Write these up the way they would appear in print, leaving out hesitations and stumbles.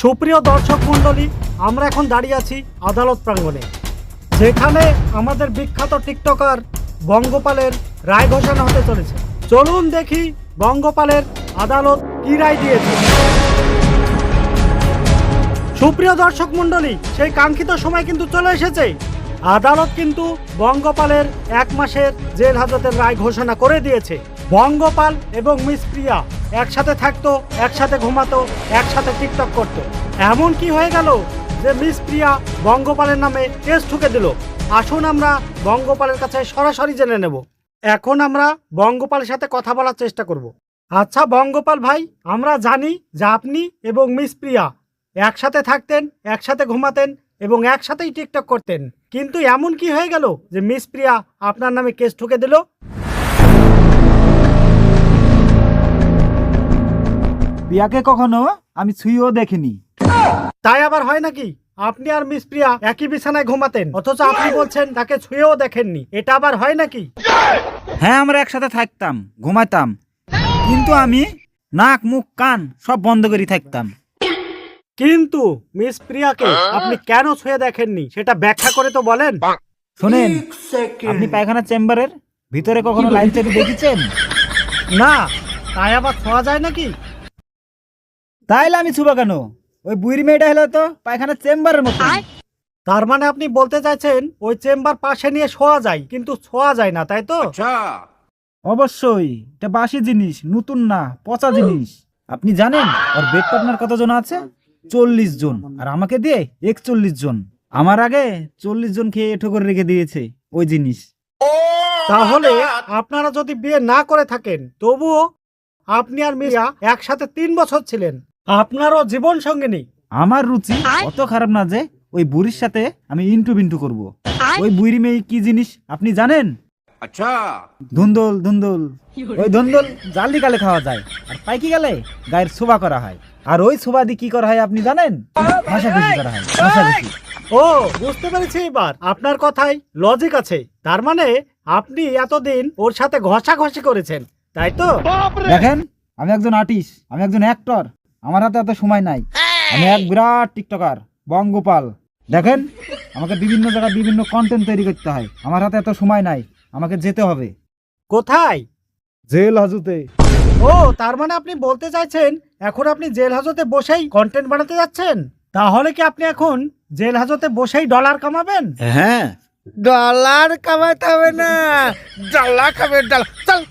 সুপ্রিয় দর্শক মণ্ডলী, আমরা এখন দাঁড়িয়ে আছি আদালত প্রাঙ্গণে, যেখানে আমাদের বিখ্যাত টিকটকার বঙ্গপালের রায় ঘোষণা হতে চলেছে। চলুন দেখি বঙ্গপালের আদালত কি রায় দিয়েছে। সুপ্রিয় দর্শক মণ্ডলী, সেই কাঙ্ক্ষিত সময় কিন্তু চলে এসেছে। আদালত কিন্তু বঙ্গপালের 1 মাসের জেল হাজতের রায় ঘোষণা করে দিয়েছে। বঙ্গপাল এবং মিস প্রিয়া একসাথে থাকতো, একসাথে ঘুমাতো, একসাথে টিকটক করতো। এমন কি হয়ে গেল যে মিস প্রিয়া বঙ্গপালের নামে কেস ঠুকে দিল? আসুন আমরা বঙ্গপালের কাছে সরাসরি জেনে নেব। এখন আমরা বঙ্গপালের সাথে কথা বলার চেষ্টা করব। আচ্ছা বঙ্গপাল ভাই, আমরা জানি যে আপনি এবং মিস প্রিয়া একসাথে থাকতেন, একসাথে ঘুমাতেন এবং একসাথেই টিকটক করতেন, কিন্তু এমন কি হয়ে গেল যে মিস প্রিয়া আপনার নামে কেস ঠুকে দিল? প্রিয়াকে কখনো আমি ছুঁয়েও দেখিনি। তাই আবার হয় নাকি? আপনি আর মিস প্রিয়া একই বিছানায় ঘুমাতেন, অথচ আপনি বলছেন তাকে ছুঁয়েও দেখেননি। এটা আবার হয় নাকি? হ্যাঁ, আমরা একসাথে থাকতাম, ঘুমাতাম, কিন্তু আমি নাক মুখ কান সব বন্ধ করে থাকতাম। কিন্তু মিস প্রিয়াকে আপনি কেন ছুঁয়ে দেখেননি সেটা ব্যাখ্যা করে তো বলেন। শোনেন, আপনি পায়খানা চেম্বারের ভিতরে কখনো লাইন চেপে দেখেছেন? না, তাই আবার ছোঁয়া যায় নাকি? তাইলে আমি ছুবা কেন? ওই বুড়ি মেয়েটা হলো তো পায়খানা চেম্বারের মতো। তার মানে আপনি বলতে চাইছেন ওই চেম্বার পাশে নিয়ে শোয়া যায়, কিন্তু ছোঁয়া যায় না, তাই তো? অবশ্যই, এটা বাসি জিনিস, নতুন না, পচা জিনিস। আপনি জানেন ওর বেড পার্টনার কতজন আছে? 40 জন, আর আমাকে দিয়ে 41 জন। আমার আগে 40 জন খেয়ে এঠো করে রেখে দিয়েছে ওই জিনিস। তাহলে আপনারা যদি বিয়ে না করে থাকেন, তবুও আপনি আর মিয়া একসাথে 3 বছর ছিলেন, আপনারও জীবন সঙ্গিনী। আমার রুচি অত খারাপ না যে ওই বুড়ির সাথে আমি ইন্টু বিন্টু করব। ওই বুড়ি মেয়ে কি জিনিস আপনি জানেন? আচ্ছা, ধুন্দল ধুন্দল। ওই ধুন্দল জালি গালে খাওয়া যায়, আর পাইকি গেলে গায়ের শোভা করা হয়। আর ওই শোভা দিয়ে কি করা হয় আপনি জানেন? ঘষাঘষি করা হয়, ঘষাঘষি। ও, বুঝতে পেরেছি এবার। আপনার কথায় লজিক আছে। তার মানে আপনি এতদিন ওর সাথে ঘষাঘষি করেছেন, তাই তো? দেখেন, আমি একজন আর্টিস্ট, আমি একজন অ্যাক্টর। আমার হাতে এত সময় নাই। আমি এক বিরাট টিকটকার, বঙ্গপাল। দেখেন, আমাকে বিভিন্ন জায়গায় বিভিন্ন কন্টেন্ট তৈরি করতে হয়। আমার হাতে এত সময় নাই, আমাকে যেতে হবে। কোথায়? জেল হাজতে। ও, তার মানে আপনি বলতে চাইছেন এখন আপনি জেল হাজতে বসেই কন্টেন্ট বানাতে যাচ্ছেন? তাহলে কি আপনি এখন জেল হাজতে বসেই ডলার কামাবেন? হ্যাঁ, ডলার কামাতে হবে না, ডলার খাবে, ডলার। চল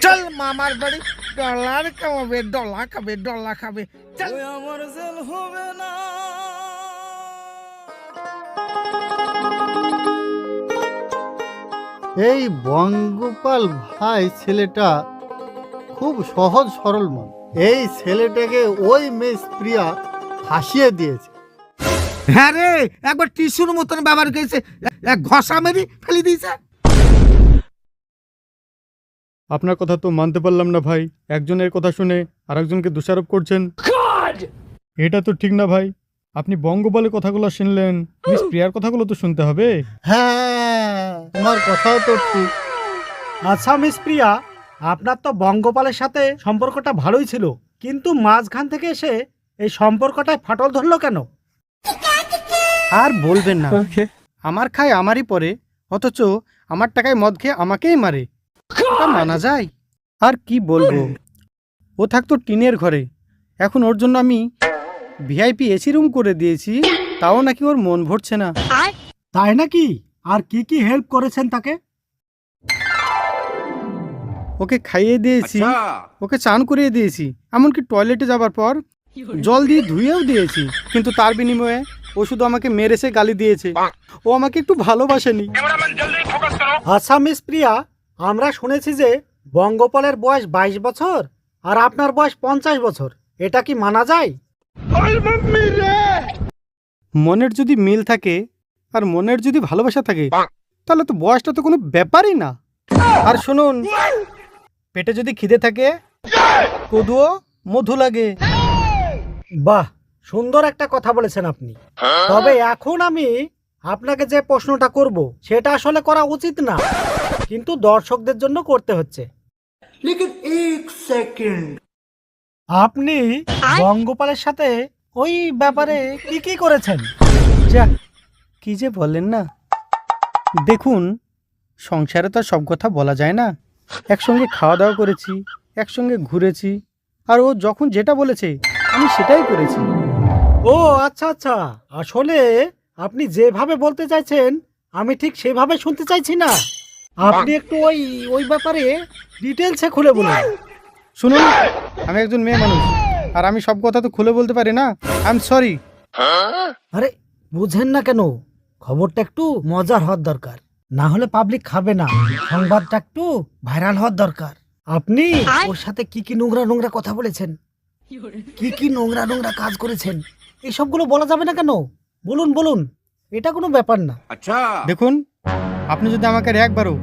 চল মামার বাড়ি, ডলার কামাবে, ডলার খাবে, ডলার খাবে। চল। আমার জেল হবে না। এই বঙ্গপাল ভাই ছেলেটা খুব সহজ সরল মন। এই ছেলেটাকে ওই মিস প্রিয়া ফাঁসিয়ে দিয়েছে। হ্যাঁ রে, একবার টিস্যুর মতন ব্যবহার করেছে, এক ঘষা মেরে ফেলে দিয়েছে। আপনার কথা তো মানতে পারলাম না ভাই। একজনের কথা শুনে আরেকজনকে দোষারোপ করছেন, এটা তো ঠিক না ভাই। আপনি বঙ্গপালের কথাগুলো শুনলেন, মিস প্রিয়ার কথাগুলো তো শুনতে হবে। হ্যাঁ, তোমার কথাও তো ঠিক। আচ্ছা মিস প্রিয়া, আপনার তো বঙ্গপালের সাথে সম্পর্কটা ভালোই ছিল, কিন্তু মাঝখান থেকে এসে এই সম্পর্কটায় ফাটল ধরলো কেন? আর বলবেন না, আমার খায় আমারই পরে, অথচ আমার টাকায় মদ খেয়ে আমাকেই মারে। এটা মানা যায়? আর কি বলবো, ও থাকতো টিনের ঘরে, এখন ওর জন্য আমি ভিআইপি এসি রুম করে দিয়েছি, তাও নাকি ওর মন ভরছে না। তাই নাকি? আর কি কি হেল্প করেছেন তাকে? ওকে খাইয়ে দিয়েছি, ওকে চান করিয়ে দিয়েছি, এমনকি টয়লেটে যাবার পর জল দিয়ে ধুয়েও দিয়েছি, কিন্তু তার বিনিময়ে ও শুধু আমাকে মেরেছে, গালি দিয়েছে। ও আমাকে একটু ভালোবাসেনি। আচ্ছা মিস প্রিয়া, আমরা শুনেছি যে বঙ্গপালের বয়স 22 বছর আর আপনার বয়স 50 বছর, এটা কি মানা যায়? মনের যদি মিল থাকে আর মনের যদি ভালোবাসা থাকে, তাহলে তো বয়সটা তো কোনো ব্যাপারই না। আর শুনুন, পেটে যদি খিদে থাকে, কদুও মধু লাগে। বাহ, সুন্দর একটা কথা বলেছেন আপনি। তবে এখন আমি আপনাকে যে প্রশ্নটা করব সেটা আসলে করা উচিত না। কিন্তু দর্শকদের জন্য করতে হচ্ছে। আপনি বঙ্গপালের সাথে ওই ব্যাপারে কি কি করেছেন? যা, কি যে বলেন না। দেখুন, সংসারে তো আর সব কথা বলা যায় না। একসঙ্গে খাওয়া দাওয়া করেছি, একসঙ্গে ঘুরেছি, আর ও যখন যেটা বলেছে আমি সেটাই করেছি। ও আচ্ছা আচ্ছা, আসলে আপনি যেভাবে বলতে চাইছেন আমি ঠিক সেভাবে শুনতে চাইছি না। আপনি একটু ওই ব্যাপারে ডিটেলসে খুলে বলুন। শুনুন, আমি একজন মেয়ে মানুষ, আর আমি সব কথা তো খুলে বলতে পারি না। I am sorry. আরে বুঝেন না কেন? খবরটা একটু মজার হওয়ার দরকার, না হলে পাবলিক খাবে না। সংবাদটা একটু ভাইরাল হওয়ার দরকার। আপনি ওর সাথে কি কি নোংরা নোংরা কথা বলেছেন, কি কি নোংরা নোংরা কাজ করেছেন, এসবগুলো বলা যাবে না কেন? বলুন বলুন, এটা কোনো ব্যাপার না। দেখুন, আপনি যদি আমাকে আর একবারও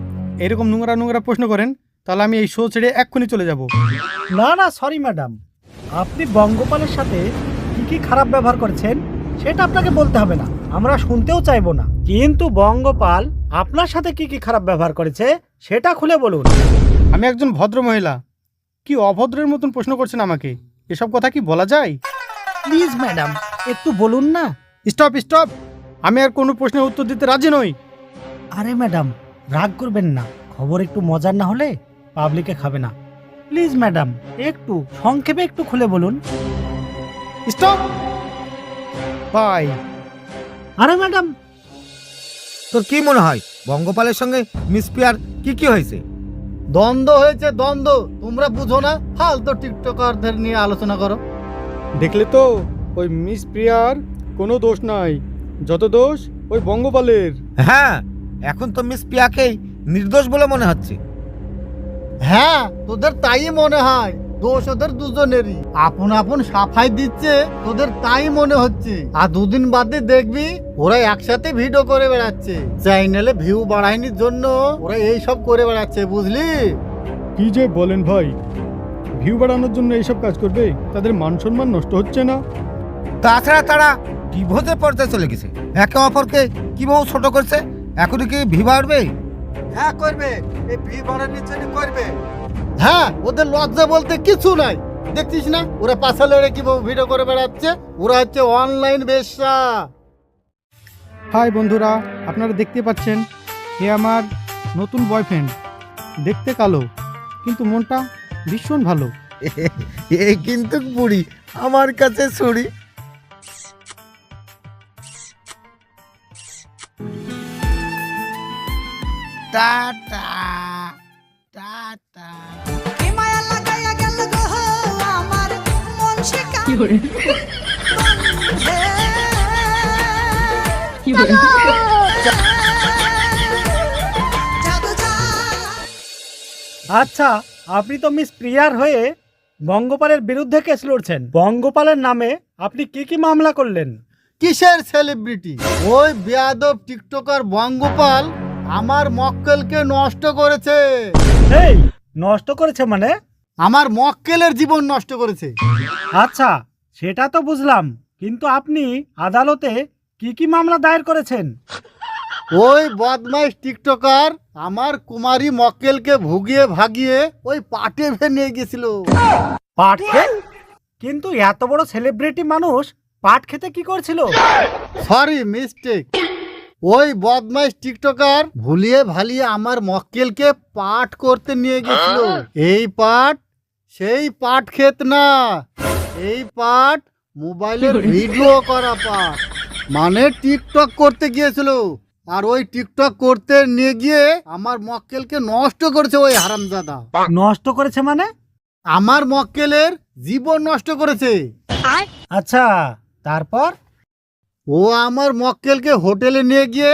এরকম নোংরা নোংরা প্রশ্ন করেন, তাহলে আমি এই শো ছেড়ে এক্ষুনি চলে যাব। না না, সরি ম্যাডাম, আপনি বঙ্গপালের সাথে কি কি খারাপ ব্যবহার করেছেন সেটা আপনাকে বলতে হবে না, আমরা শুনতেও চাইবো না। কিন্তু বঙ্গপাল আপনার সাথে কি কি খারাপ ব্যবহার করেছে সেটা খুলে বলুন। আমি একজন ভদ্র মহিলা, কি অভদ্রের মতন প্রশ্ন করছেন আমাকে? এসব কথা কি বলা যায়? প্লিজ ম্যাডাম, একটু বলুন না। স্টপ স্টপ, আমি আর কোনো প্রশ্নের উত্তর দিতে রাজি নই। আরে ম্যাডাম, রাগ করবেন না, খবর একটু মজার না হলে পাবলিকে খাবে না। প্লিজ ম্যাডাম, একটু সংক্ষেপে একটু খুলে বলুন। Stop by. আরে ম্যাডাম, তোর কি মনে হয় বঙ্গপালের সঙ্গে মিস প্রিয়ার কি কি হয়েছে? দ্বন্দ্ব হয়েছে, দ্বন্দ্ব। তোমরা বুঝো না, ফালতু টিকটকারদের নিয়ে আলোচনা করো। দেখলে তো, ওই মিস প্রিয়ার কোনো দোষ নাই, যত দোষ ওই বঙ্গপালের। হ্যাঁ, এখন তো মিস প্রিয়াকেই নির্দোষ বলে মনে হচ্ছে। হ্যাঁ, তোদের তাই মনে হয়। দোষ ওদের দুজনেরই। আপন আপন সাফাই দিচ্ছে, তোদের তাই মনে হচ্ছে। আর দুদিন বাদে দেখবি ওরা একসাথে ভিডিও করে বেড়াচ্ছে। চ্যানেলে ভিউ বাড়াইনির জন্য ওরা এই সব করে বেড়াচ্ছে, বুঝলি? কি যে বলেন ভাই, ভিউ বাড়ানোর জন্য এইসব কাজ করবে? তাদের মান সম্মান নষ্ট হচ্ছে না? তাছাড়া তারা ডিভোর্সের পর্যায়ে চলে গেছে, একে অপরকে কিভাবে ছোট করছে। এখনই কি ভিউ বাড়বে? হ্যাঁ করবে, এই ভিউ বাড়ানোর জন্য করবে। হ্যাঁ, ওদের লজ্জা বলতে কিছু নাই। দেখছিস না ওরা পাশা লড়ে কিভাবে ভিডিও করে বেড়াচ্ছে? ওরা হচ্ছে অনলাইন বেশ্যা। হাই বন্ধুরা, আপনারা দেখতে পাচ্ছেন এ আমার নতুন বয়ফ্রেন্ড। দেখতে কালো, কিন্তু মনটা ভীষণ ভালো। এই কিন্তু বুড়ি আমার কাছে ছুরি। Tata tata. আচ্ছা, আপনি তো মিস প্রিয়ার হয়ে বঙ্গপালের বিরুদ্ধে কেস লড়ছেন। বঙ্গপালের নামে আপনি কি কি মামলা করলেন? কিসের সেলিব্রিটি? ওই বেয়াদব টিকটকার বঙ্গপাল আমার মক্কেলকে নষ্ট করেছে। এই নষ্ট করেছে মানে? আমার মক্কেলের জীবন নষ্ট করেছে। আচ্ছা, সেটা তো বুঝলাম, কিন্তু আপনি আদালতে কি কি মামলা দায়ের করেছেন? ওই বদমাইশ টিকটকার আমার কুমারী মক্কেলকে ভুগিয়ে ভাগিয়ে ওই পাটে নিয়ে গেছিল। পাট খেত? কিন্তু এত বড় সেলিব্রিটি মানুষ পাট খেতে কি করছিল? Sorry, mistake. ওই বদমাইশ টিকটকার ভুলিয়ে ভালিয়ে আমার মক্কেলকে পাট করতে নিয়ে গেছিল। এই পাট সেই পাট ক্ষেত না, এই পাট মোবাইলের ভিডিও করা পাট। মানে টিকটক করতে গিয়েছিল, আর ওই টিকটক করতে নিয়ে গিয়ে আমার মক্কেলকে নষ্ট করেছে ওই হারামজাদা। নষ্ট করেছে মানে? আমার মক্কেলের জীবন নষ্ট করেছে। আচ্ছা, তারপর? ও আমার মক্কেলকে হোটেলে নিয়ে গিয়ে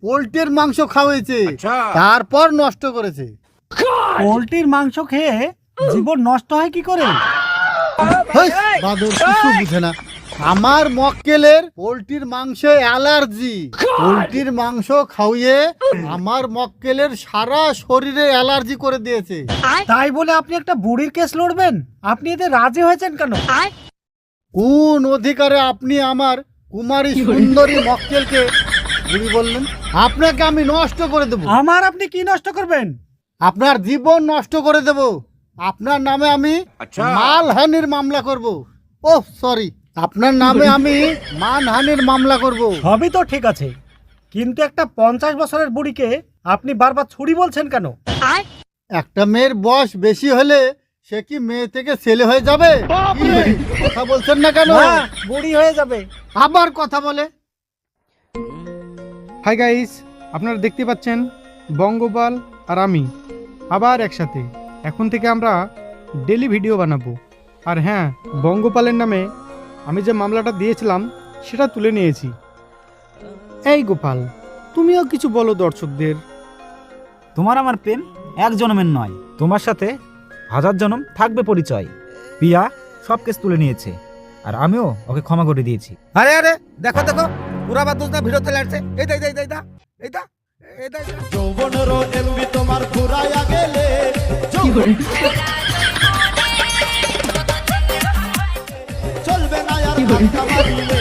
পোল্ট্রির মাংস খাওয়াইছে, তারপর নষ্ট করেছে। পোল্ট্রির মাংস খেয়ে জীবন নষ্ট হয় কি করে? হেই, বাদর কিছু বুঝে না। আমার মক্কেলের পোল্ট্রির মাংসে অ্যালার্জি। পোল্ট্রির মাংস খাওয়িয়ে আমার মক্কেলের সারা শরীরে অ্যালার্জি করে দিয়েছে। তাই বলে আপনি একটা বুড়ির কেস লড়বেন? আপনি এতে রাজি হয়েছেন কেন? কোন অধিকারে আপনি আমার কুমারী সুন্দরী মক্কেলকে বুড়ি বললেন? আপনাকে আমি নষ্ট করে দেব, আমার আপনি কি নষ্ট করবেন? আপনার জীবন নষ্ট করে দেব, আপনার নামে আমি মানহানির মামলা করব। ওহ সরি, আপনার নামে আমি মানহানির মামলা করব। সবই তো ঠিক আছে, কিন্তু একটা 50 বছরের বুড়িকে আপনি বারবার ছুরি বলছেন কেন? একটা মেয়ের বয়স বেশি হলে সে কি মেয়ে থেকে ছেলে হয়ে যাবে? কি? কথা বলছেন না কেন? না, বুড়ি হয়ে যাবে। আবার কথা বলে। হাই গাইস, আপনারা দেখতে পাচ্ছেন বঙ্গপাল আর আমি আবার একসাথে। এখন থেকে আমরা ডেলি ভিডিও বানাবো। আর হ্যাঁ, বঙ্গপালের নামে আমি যে মামলাটা দিয়েছিলাম সেটা তুলে নিয়েছি। এই গোপাল, তুমিও কিছু বলো দর্শকদের। তোমার আমার প্রেম এক জনমের নয়, তোমার সাথে 1000 জনম থাকবে পরিচয়। পিয়া সব কেস তুলে নিয়েছে, আর আমিও ওকে ক্ষমা করে দিয়েছি। আরে আরে দেখো দেখো, পুরা বাদ দোষ না ভিডিও চলে আসছে। এই দা এই দা এই দা এই দা এই দা যৌবনের এমবি তোমার ফুরাইয়া গেলে চলবে না আর ধাক্কা মারিলে